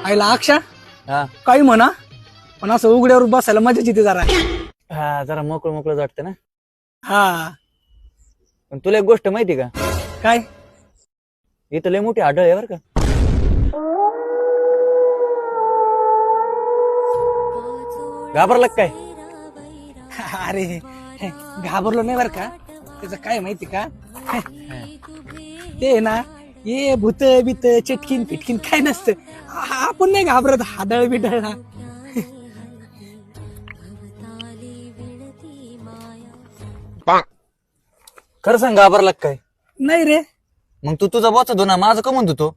आईला अक्षा हा काही म्हणा पण असं उघड्यावर बसायला मजाच येते जरा. हा जरा मोकळं मोकळं वाटतं ना. हा पण तुला एक गोष्ट माहिती का, काय इथं लय मोठी आढळ आहे बरं का. घाबरला का काय? अरे घाबरलो नाही बर का. त्याचं काय माहिती का ते ना ये भूत बीत चिटकीन फिटकीन काय नसतं. आपण नाही घाबरत हाडळ बिडळ ना. खरं सांग घाबरला का काय? नाही रे. मग तू तुझा बोचा धुना माझं का म्हणतो तो.